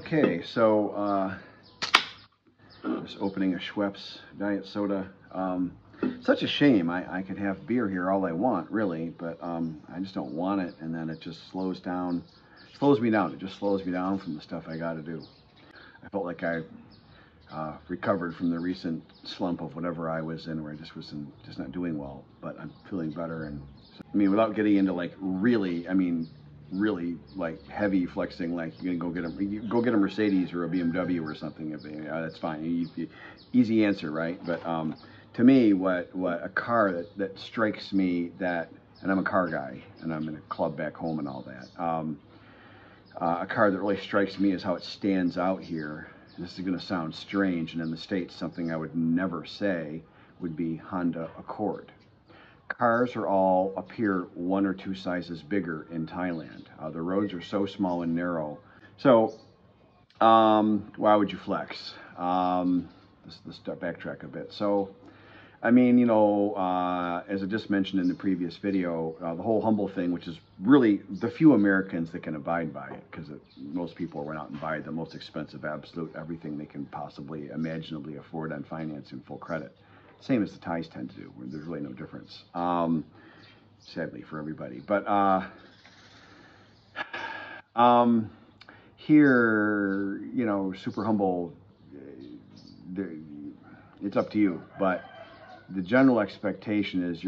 Okay, so just opening a Schweppes diet soda. Such a shame. I could have beer here all I want, really, but I just don't want it, and then it just slows me down. It just slows me down from the stuff I got to do. I felt like I recovered from the recent slump of whatever I was in, where I just wasn't not doing well, but I'm feeling better. And so, I mean, without getting into like really like heavy flexing, like you're gonna go get a Mercedes or a BMW or something. That's fine. Easy answer, right? But to me, what a car that strikes me, that, and I'm a car guy, and I'm in a club back home and all that. A car that really strikes me is how it stands out here. And this is going to sound strange, and in the States, something I would never say would be Honda Accord. Cars are all up here 1 or 2 sizes bigger in Thailand. The roads are so small and narrow. So why would you flex? Let's backtrack a bit. So, I mean, you know, as I just mentioned in the previous video, the whole humble thing, which is really the few Americans that can abide by it, because most people went out and buy the most expensive absolute everything they can possibly imaginably afford on finance and full credit. Same as the Thais tend to do, where there's really no difference, sadly for everybody. But here, you know, super humble, it's up to you. But the general expectation is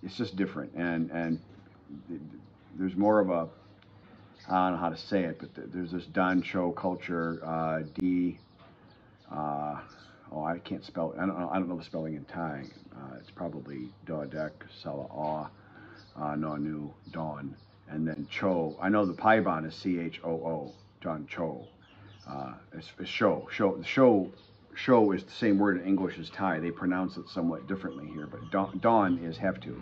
it's just different, and there's more of a, I don't know how to say it, but there's this Don Cho culture, I can't spell it. I don't know the spelling in Thai. It's probably Dodek, Sala No Nu, Dawn, and then Cho. I know the Paiban is CHOO, Don Cho. It's show. Show is the same word in English as Thai. They pronounce it somewhat differently here, but Dawn is have to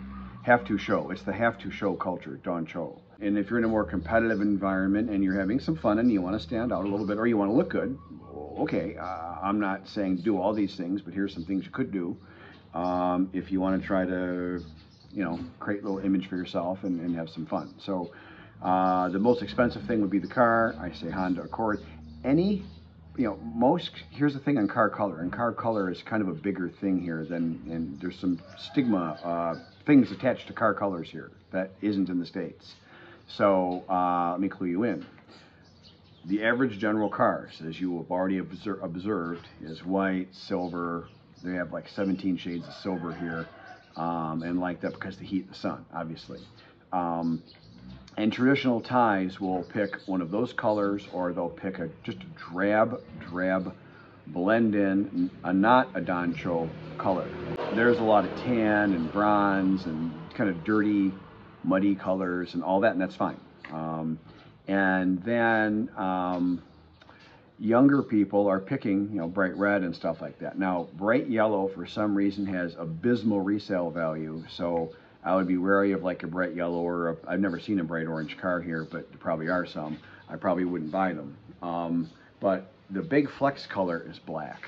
show. It's the have to show culture, Don Cho. And if you're in a more competitive environment and you're having some fun and you want to stand out a little bit, or you want to look good, okay, I'm not saying do all these things, but here's some things you could do if you want to try to, you know, create a little image for yourself and have some fun. So the most expensive thing would be the car. I say Honda Accord. Here's the thing on car color, and car color is kind of a bigger thing here and there's some stigma, things attached to car colors here that isn't in the States. So let me clue you in. The average general cars, as you have already observed, is white, silver. They have like 17 shades of silver here, and like that because the heat of the sun, obviously. And traditional Thais will pick one of those colors, or they'll pick just a drab blend in, not a Don Cho color. There's a lot of tan and bronze and kind of dirty, muddy colors and all that, and that's fine. And then younger people are picking, you know, bright red and stuff like that. Now, bright yellow for some reason has abysmal resale value, so I would be wary of like a bright yellow or I've never seen a bright orange car here, but there probably are some. I probably wouldn't buy them. But the big flex color is black.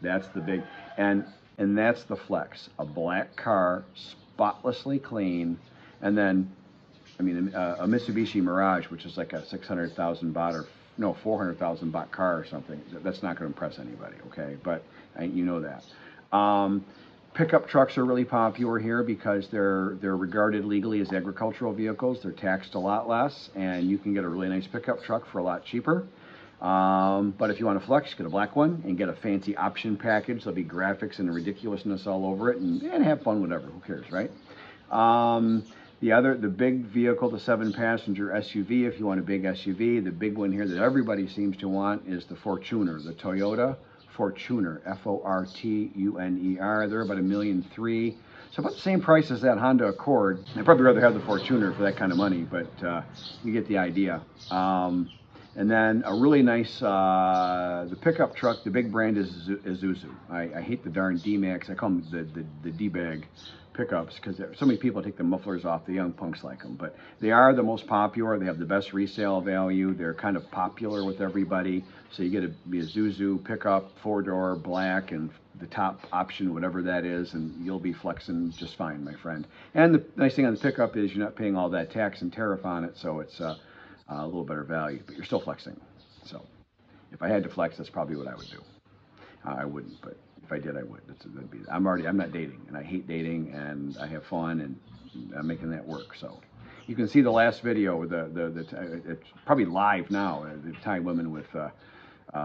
That's the big, and that's the flex. A black car, spotlessly clean, and then, I mean, a Mitsubishi Mirage, which is like a 600,000 baht or no 400,000 baht car or something. That's not going to impress anybody, okay? But you know that. Pickup trucks are really popular here because they're regarded legally as agricultural vehicles. They're taxed a lot less, and you can get a really nice pickup truck for a lot cheaper. But if you want to flex, get a black one and get a fancy option package. There'll be graphics and ridiculousness all over it, and have fun, whatever. Who cares, right? The big vehicle, the 7-passenger SUV, if you want a big SUV, the big one here that everybody seems to want is the Fortuner, the Toyota Fortuner, Fortuner. They're about $1.3 million. So about the same price as that Honda Accord. I'd probably rather have the Fortuner for that kind of money, but you get the idea. And then a really nice, the pickup truck, the big brand is Isuzu. I hate the darn D-Max. I call them the D-bag pickups because so many people take the mufflers off. The young punks like them, but they are the most popular. They have the best resale value. They're kind of popular with everybody. So you get a Isuzu pickup, 4-door, black, and the top option, whatever that is, and you'll be flexing just fine, my friend. And the nice thing on the pickup is you're not paying all that tax and tariff on it, so it's a little better value, but you're still flexing. So if I had to flex, that's probably what I would do. I wouldn't, but if I did, I would. I'm not dating, and I hate dating, and I have fun, and I'm making that work. So you can see the last video with it's probably live now. The Thai women with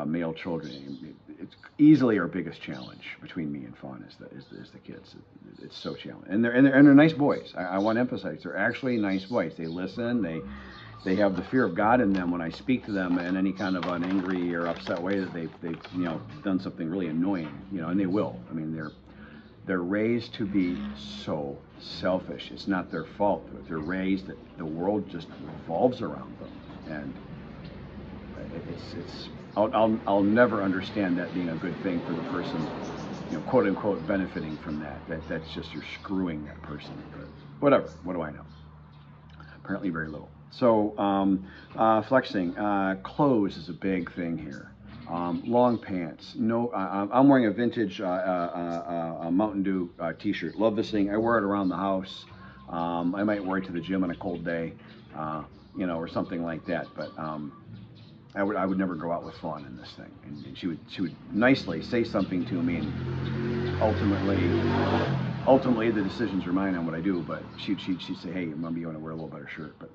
male children. It's easily our biggest challenge between me and Fawn is the kids. It's so challenging, and they're nice boys. I want to emphasize they're actually nice boys. They listen. They have the fear of God in them when I speak to them in any kind of an angry or upset way that they've done something really annoying, and they will. I mean, they're raised to be so selfish. It's not their fault. They're raised that the world just revolves around them, and I'll never understand that being a good thing for the person, quote unquote, benefiting from that. That's just you're screwing that person. But whatever. What do I know? Apparently very little. So flexing, clothes is a big thing here. Long pants. No, I'm wearing a vintage Mountain Dew t-shirt. Love this thing. I wear it around the house. I might wear it to the gym on a cold day, or something like that. But I would never go out with Fawn in this thing. And she would nicely say something to me, and ultimately the decisions are mine on what I do. But she'd say, "Hey, Mom, you want to wear a little better shirt?" But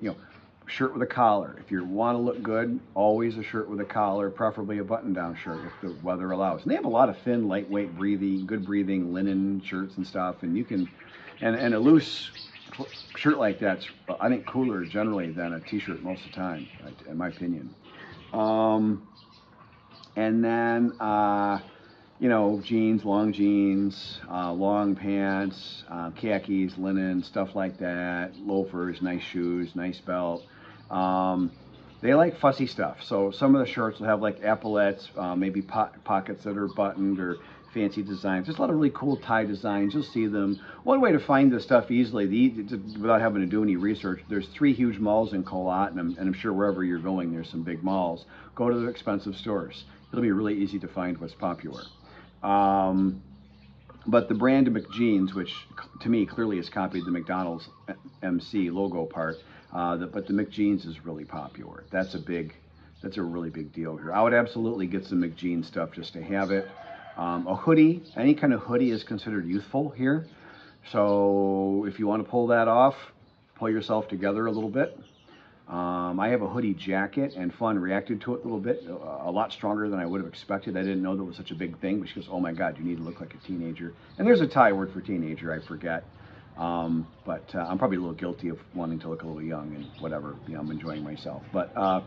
shirt with a collar. If you want to look good, always a shirt with a collar, preferably a button-down shirt if the weather allows. And they have a lot of thin, lightweight, good breathing linen shirts and stuff. And you can, and a loose shirt like that's, I think, cooler generally than a t-shirt most of the time, in my opinion. And then, jeans, long pants, khakis, linen, stuff like that, loafers, nice shoes, nice belt. They like fussy stuff. So some of the shirts will have like epaulettes, maybe pockets that are buttoned or fancy designs. There's a lot of really cool tie designs. You'll see them. One way to find this stuff easily, without having to do any research, there's 3 huge malls in Kolat, and I'm sure wherever you're going, there's some big malls. Go to the expensive stores. It'll be really easy to find what's popular. But the brand of McJeans, which to me clearly has copied the McDonald's MC logo part, but the McJeans is really popular. That's a really big deal here. I would absolutely get some McJeans stuff just to have it. A hoodie, any kind of hoodie is considered youthful here. So if you want to pull that off, pull yourself together a little bit. I have a hoodie jacket, and Fawn reacted to it a little bit, a lot stronger than I would have expected. I didn't know that was such a big thing, but she goes, "Oh my God, you need to look like a teenager." And there's a Thai word for teenager, I forget. But I'm probably a little guilty of wanting to look a little young and whatever, I'm enjoying myself. But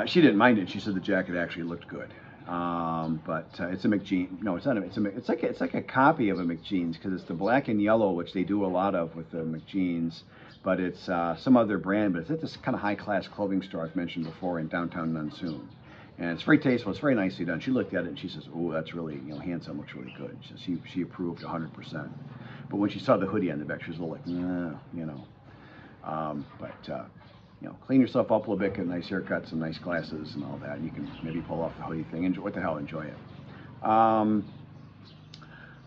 she didn't mind it. She said the jacket actually looked good. But it's a McJean. No, it's not. It's like a copy of a McJeans because it's the black and yellow, which they do a lot of with the McJeans. But it's some other brand. But it's at this kind of high-class clothing store I've mentioned before in downtown Monsoon. And it's very tasteful. It's very nicely done. She looked at it and she says, "Oh, that's really, handsome. Looks really good." She approved 100%. But when she saw the hoodie on the back, she was a little like, clean yourself up a little bit, get a nice haircut, some nice glasses, and all that. You can maybe pull off the hoodie thing. Enjoy it.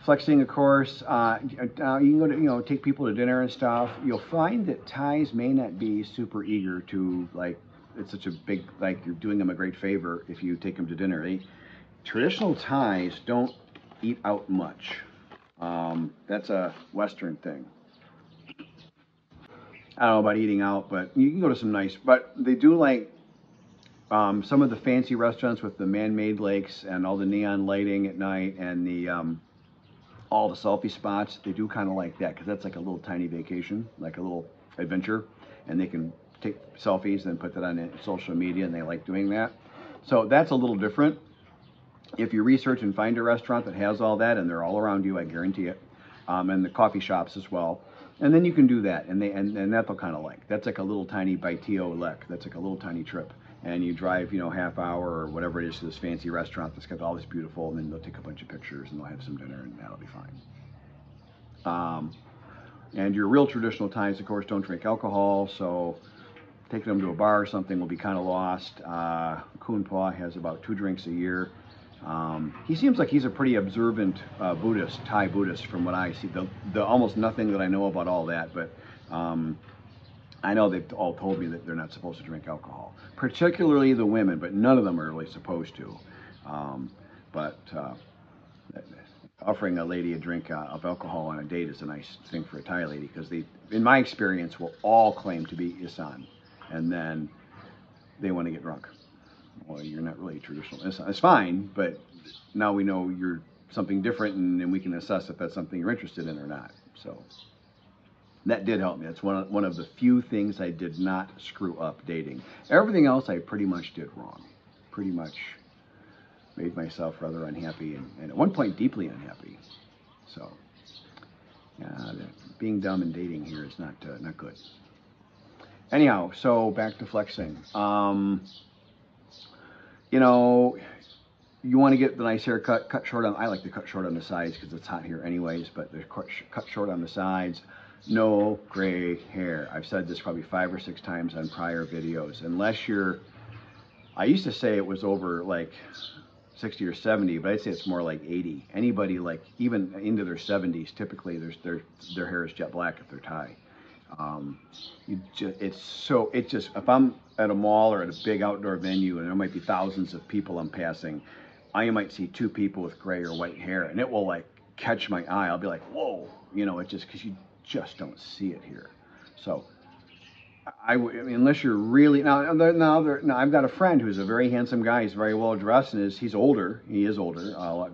Flexing, of course. You can go to, take people to dinner and stuff. You'll find that Thais may not be super eager to, it's such a big, you're doing them a great favor if you take them to dinner. Traditional Thais don't eat out much. That's a Western thing. I don't know about eating out, but you can go to some nice, but they do like some of the fancy restaurants with the man-made lakes and all the neon lighting at night and the all the selfie spots. They do kind of like that because that's like a little tiny vacation, like a little adventure, and they can take selfies and put that on social media, and they like doing that. So that's a little different. If you research and find a restaurant that has all that, and they're all around you, I guarantee it, and the coffee shops as well. And then you can do that, and that they'll kind of like. That's like a little tiny Baitio Lek. That's like a little tiny trip, and you drive, half hour or whatever it is to this fancy restaurant that's got all this beautiful, and then they'll take a bunch of pictures and they'll have some dinner, and that'll be fine. And your real traditional Thais, of course, don't drink alcohol, so taking them to a bar or something will be kind of lost. Kunpa has about 2 drinks a year. He seems like he's a pretty observant Buddhist, Thai Buddhist, from what I see. The almost nothing that I know about all that, but I know they've all told me that they're not supposed to drink alcohol, particularly the women, but none of them are really supposed to. But offering a lady a drink of alcohol on a date is a nice thing for a Thai lady, because they, in my experience, will all claim to be Isan, and then they want to get drunk. Well, you're not really traditional Isan. It's fine, but now we know you're something different, and we can assess if that's something you're interested in or not. So that did help me. That's one of the few things I did not screw up dating. Everything else I pretty much did wrong. Pretty much made myself rather unhappy, and at one point deeply unhappy. So being dumb and dating here is not good. Anyhow, so back to flexing. You know, you want to get the nice haircut, cut short on. I like to cut short on the sides because it's hot here anyways. But they're cut short on the sides. No gray hair. I've said this probably 5 or 6 times on prior videos. Unless you're, I used to say it was over like 60 or 70, but I'd say it's more like 80. Anybody like even into their 70s, typically their hair is jet black if they're Thai. If I'm at a mall or at a big outdoor venue and there might be thousands of people I'm passing, I might see 2 people with gray or white hair, and it will like catch my eye. I'll be like, whoa, you know, it's just because you just don't see it here. So I mean, unless you're really now, I've got a friend who's a very handsome guy. He's very well dressed, and he's older. He is older,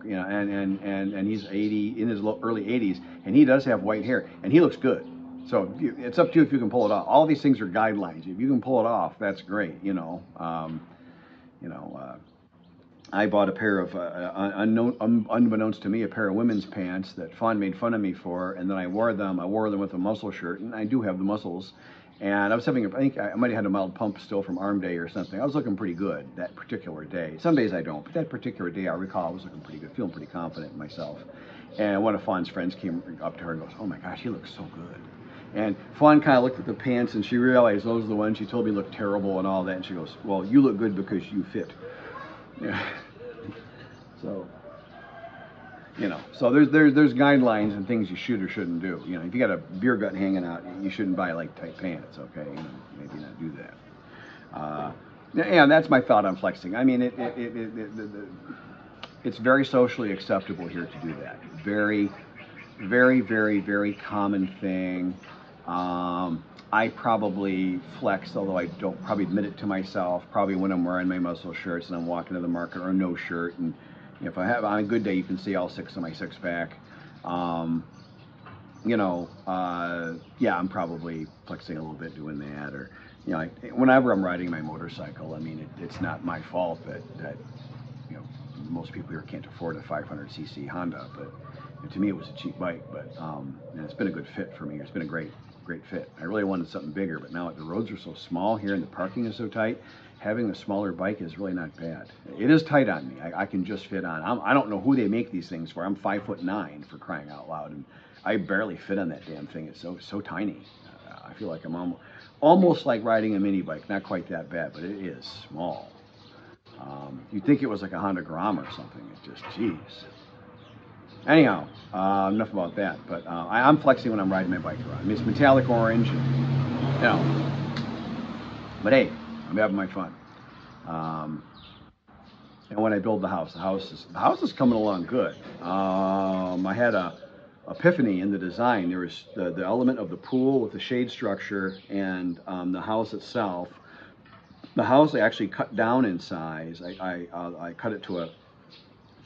you know, and he's 80, in his early 80s, and he does have white hair, and he looks good. So it's up to you if you can pull it off. All these things are guidelines. If you can pull it off, that's great. You know, I bought a pair of unbeknownst to me, a pair of women's pants that Fawn made fun of me for, and then I wore them with a muscle shirt, and I do have the muscles. And I was having, I think I might have had a mild pump still from arm day or something. I was looking pretty good that particular day. Some days I don't, but that particular day I recall I was looking pretty good, feeling pretty confident in myself. And one of Fawn's friends came up to her and goes, "Oh my gosh, you look so good." And Fawn kind of looked at the pants and she realized those are the ones she told me looked terrible and all that. And she goes, "Well, you look good because you fit." Yeah. So, you know, so there's guidelines and things you should or shouldn't do. You know, if you got a beer gut hanging out, you shouldn't buy like tight pants. Okay, you know, maybe not do that. Yeah, that's my thought on flexing. I mean, it's very socially acceptable here to do that. Very, very, very, very common thing. I probably flex, although I don't probably admit it to myself, probably when I'm wearing my muscle shirts and I'm walking to the market, or no shirt, and if I have on a good day, you can see all 6 of my 6-pack. You know, yeah, I'm probably flexing a little bit doing that, or you know, whenever I'm riding my motorcycle. I mean, it's not my fault that you know, most people here can't afford a 500cc Honda, but to me it was a cheap bike. But and it's been a good fit for me. It's been a great fit. I really wanted something bigger, but now the roads are so small here and the parking is so tight. Having a smaller bike is really not bad. It is tight on me. I can just fit on. I don't know who they make these things for. I'm 5'9" for crying out loud, and I barely fit on that damn thing. It's so tiny. I feel like I'm almost like riding a mini bike. Not quite that bad, but it is small. You'd think it was like a Honda Grom or something. It's just, geez. Anyhow, enough about that. But I'm flexing when I'm riding my bike around. I mean, it's metallic orange, and, you know. But hey, I'm having my fun. And when I build the house is coming along good. I had a epiphany in the design. There was the element of the pool with the shade structure and the house itself. The house I actually cut down in size. I cut it to a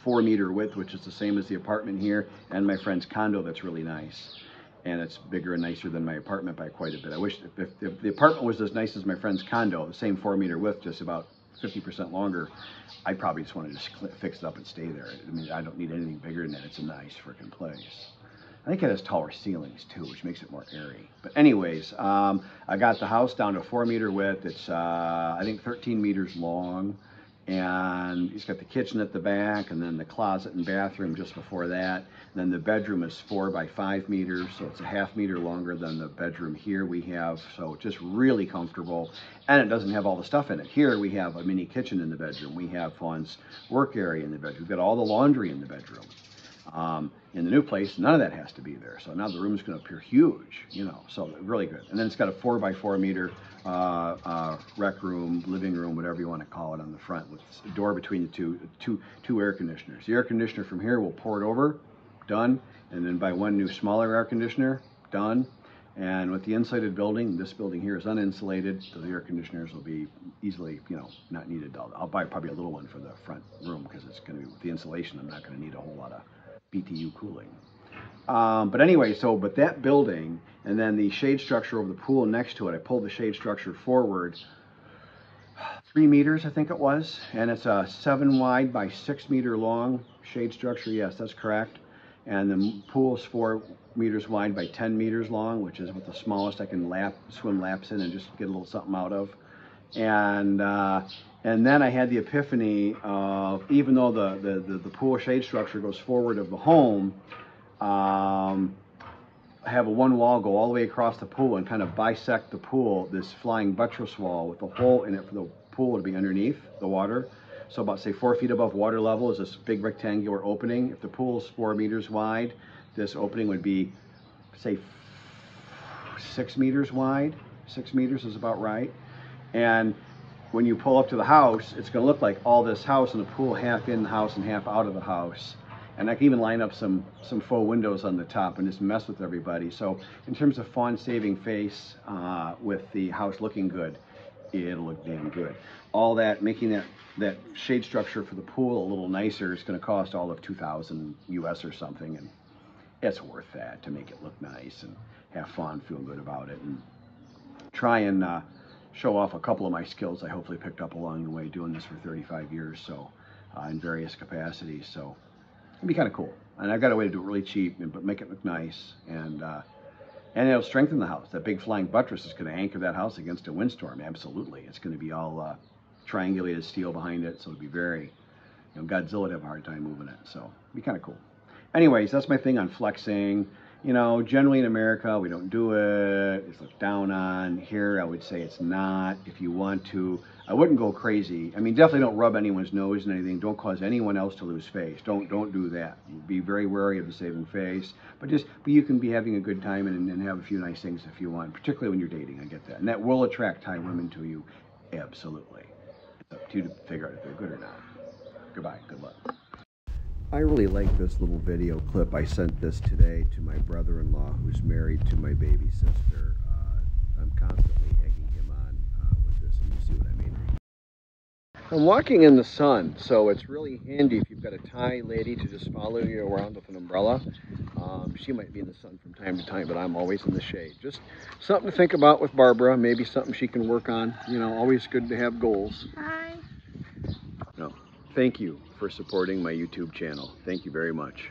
4-meter width, which is the same as the apartment here, and my friend's condo that's really nice. And it's bigger and nicer than my apartment by quite a bit. I wish if the apartment was as nice as my friend's condo, the same 4-meter width, just about 50% longer, I probably just want to just fix it up and stay there. I mean, I don't need anything bigger than that. It's a nice freaking place. I think it has taller ceilings too, which makes it more airy. But anyways, I got the house down to 4-meter width. It's I think 13 meters long. And it's got the kitchen at the back, and then the closet and bathroom just before that. And then the bedroom is 4 by 5 meters, so it's a 1/2 meter longer than the bedroom here we have. So just really comfortable, and it doesn't have all the stuff in it. Here we have a mini kitchen in the bedroom. We have Fawn's work area in the bedroom. We've got all the laundry in the bedroom. In the new place, none of that has to be there. So now the room's going to appear huge, you know, so really good. And then it's got a 4x4 meter rec room, living room, whatever you want to call it, on the front with a door between the two air conditioners. The air conditioner from here will pour it over, done. And then buy one new smaller air conditioner, done. And with the insulated building, this building here is uninsulated, so the air conditioners will be easily, you know, not needed. I'll buy probably a little one for the front room because it's going to be, with the insulation, I'm not going to need a whole lot of BTU cooling. But anyway, but that building, and then the shade structure over the pool next to it, I pulled the shade structure forward 3 meters, I think it was, and it's a 7 wide by 6 meter long shade structure. Yes, that's correct. And the pool's 4 meters wide by 10 meters long, which is what the smallest I can swim laps in and just get a little something out of. And then I had the epiphany of, even though the pool shade structure goes forward of the home, I have a one wall go all the way across the pool and kind of bisect the pool, this flying buttress wall with a hole in it for the pool to be underneath the water. So about, say, 4 feet above water level is this big rectangular opening. If the pool is 4 meters wide, this opening would be, say, 6 meters wide. 6 meters is about right. And when you pull up to the house, it's going to look like all this house and the pool half in the house and half out of the house. And I can even line up some faux windows on the top and just mess with everybody. So in terms of fawn saving face, with the house looking good, it'll look damn good. All that, making that shade structure for the pool a little nicer is going to cost all of $2,000 US or something, and it's worth that to make it look nice and have fun, feel good about it, and try and show off a couple of my skills I hopefully picked up along the way doing this for 35 years, so in various capacities. So it'd be kind of cool. And I've got a way to do it really cheap, but make it look nice, and it'll strengthen the house. That big flying buttress is going to anchor that house against a windstorm. Absolutely. It's going to be all triangulated steel behind it, so it'll be very, you know, Godzilla would have a hard time moving it. So it'd be kind of cool. Anyways, that's my thing on flexing. You know, generally in America, we don't do it. It's looked down on. Here, I would say it's not. If you want to, I wouldn't go crazy. I mean, definitely don't rub anyone's nose and anything. Don't cause anyone else to lose face. Don't do that. Be very wary of the saving face. But you can be having a good time and have a few nice things if you want, particularly when you're dating. I get that. And that will attract Thai women to you. Absolutely. It's up to you to figure out if they're good or not. Goodbye. Good luck. I really like this little video clip. I sent this today to my brother-in-law who's married to my baby sister. I'm constantly egging him on with this, and you see what I mean. I'm walking in the sun, so it's really handy if you've got a Thai lady to just follow you around with an umbrella. She might be in the sun from time to time, but I'm always in the shade. Just something to think about with Barbara, maybe something she can work on. You know, always good to have goals. Hi. No, thank you for supporting my YouTube channel. Thank you very much.